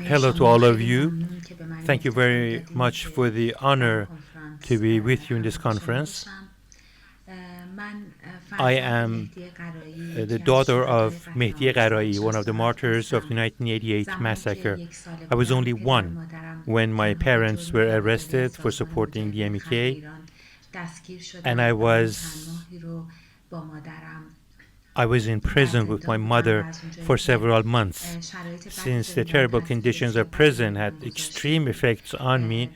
Hello to all of you. Thank you very much for the honor to be with you in this conference. I am the daughter of Mehdi Gharaei, one of the martyrs of the 1988 massacre. I was only one when my parents were arrested for supporting the MEK, and I was in prison with my mother for several months. Since the terrible conditions of prison had extreme effects on me,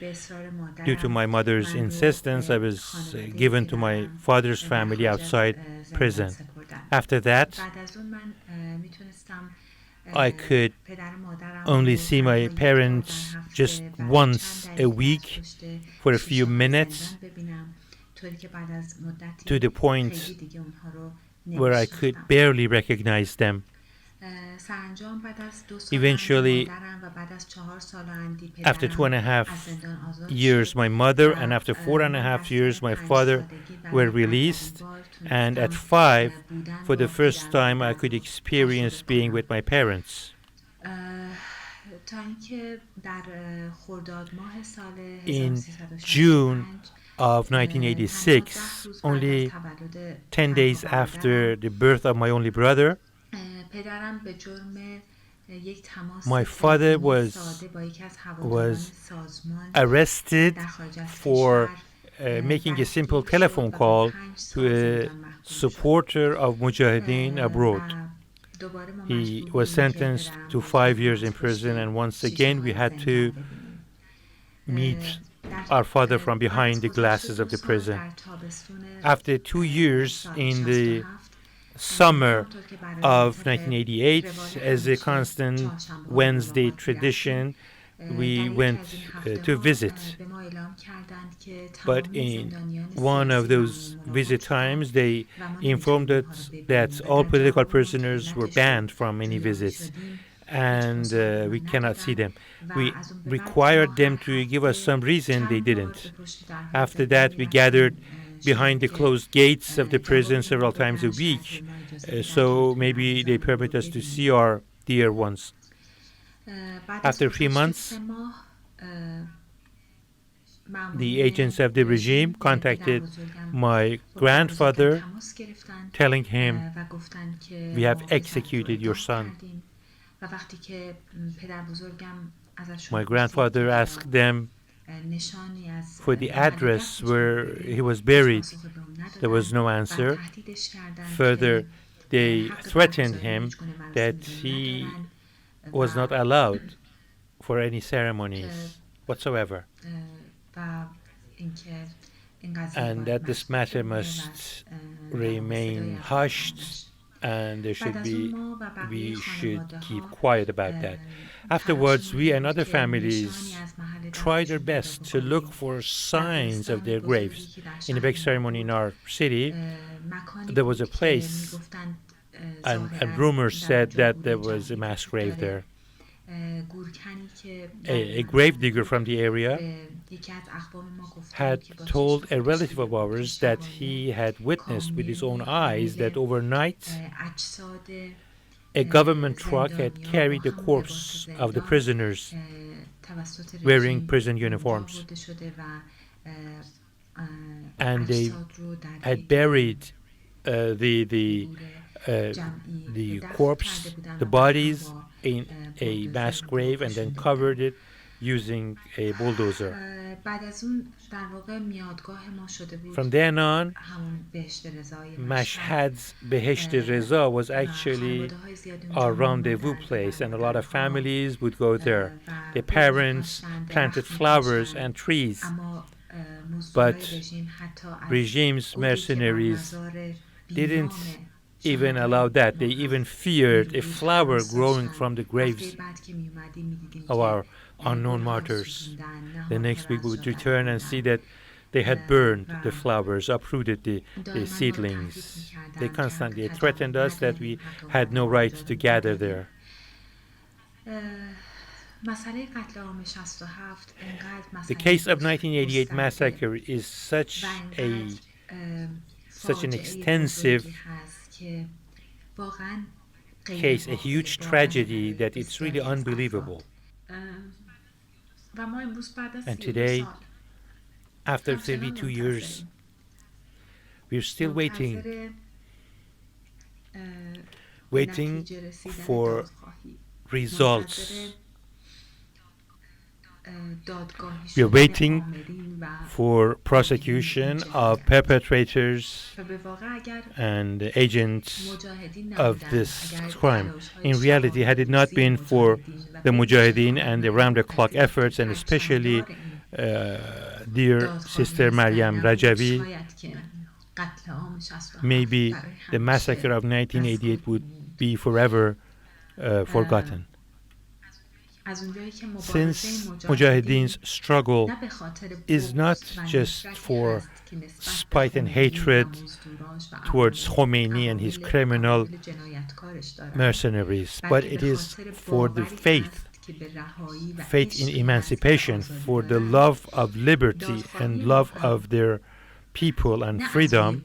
due to my mother's insistence, I was given to my father's family outside prison. After that, I could only see my parents just once a week for a few minutes, to the point where I could barely recognize them. Eventually, after 2.5 years, my mother, and after 4.5 years, my father were released. And at 5, for the first time, I could experience being with my parents. In June of 1986, only 10 days after the birth of my only brother, my father was arrested for making a simple telephone call to a supporter of Mujahideen abroad. He was sentenced to 5 years in prison, and once again we had to meet our father from behind the glasses of the prison. After 2 years, in the summer of 1988, as a constant Wednesday tradition, we went to visit. But in one of those visit times, they informed us that all political prisoners were banned from any visits, and we cannot see them. We required them to give us some reason. They didn't. After that, we gathered behind the closed gates of the prison several times a week, so maybe they permit us to see our dear ones. After 3 months, the agents of the regime contacted my grandfather, telling him, "We have executed your son." My grandfather asked them for the address where he was buried. There was no answer. Further, they threatened him that he was not allowed for any ceremonies whatsoever, and that this matter must remain hushed, and we should keep quiet about that. Afterwards, we and other families tried their best to look for signs of their graves. In a big ceremony in our city, there was a place, and rumors said that there was a mass grave there. A gravedigger from the area had told a relative of ours that he had witnessed with his own eyes that overnight a government truck had carried the corpse of the prisoners wearing prison uniforms, and they had buried the corpse, the bodies, in a mass grave, and then covered it using a bulldozer. From then on, Mashhad's Behesht Reza was actually our rendezvous place, and a lot of families would go there. Their parents planted flowers and trees, but regime's mercenaries didn't even allow that. They even feared a flower growing from the graves of our unknown martyrs. The next week we would return and see that they had burned the flowers, uprooted the seedlings. They constantly threatened us that we had no right to gather there. The case of 1988 massacre is such an extensive case a huge tragedy that it's really unbelievable. And today, after 32 years, we're still waiting for results. We're waiting for prosecution of perpetrators and agents of this crime. In reality, had it not been for the Mujahideen and the round-the-clock efforts, and especially dear Sister Maryam Rajavi, maybe the massacre of 1988 would be forever forgotten. Since Mujahideen's struggle is not just for spite and hatred towards Khomeini and his criminal mercenaries, but it is for the faith in emancipation, for the love of liberty and love of their people and freedom.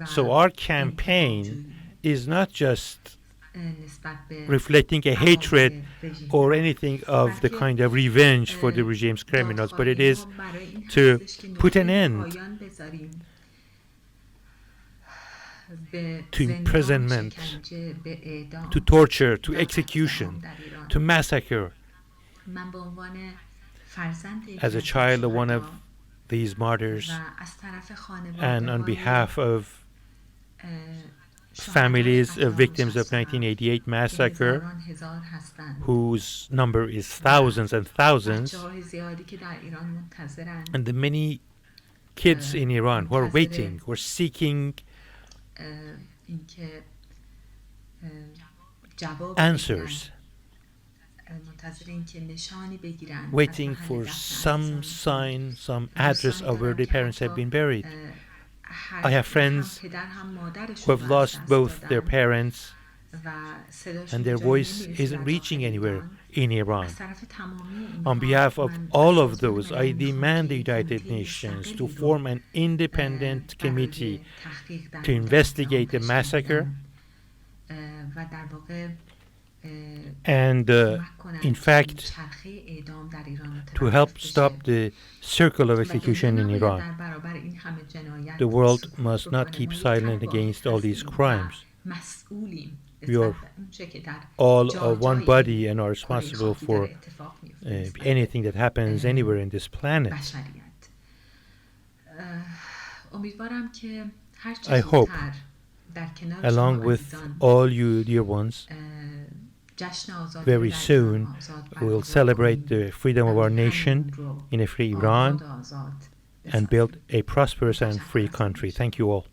So our campaign is not just reflecting a hatred or anything of the kind of revenge for the regime's criminals, but it is to put an end to imprisonment, to torture, to execution, to massacre. As a child of one of these martyrs, and on behalf of families of victims of 1988 massacre, whose number is thousands and thousands, and the many kids in Iran who are waiting, who are seeking answers, waiting for some sign, some address of where their parents have been buried. I have friends who have lost both their parents, and their voice isn't reaching anywhere in Iran. On behalf of all of those, I demand the United Nations to form an independent committee to investigate the massacre and, in fact, to help stop the circle of execution in Iran. The world must not keep silent against all these crimes. We are all of one body and are responsible for anything that happens anywhere in this planet. I hope, along with all you dear ones, very soon we'll celebrate the freedom of our nation in a free Iran and build a prosperous and free country. Thank you all.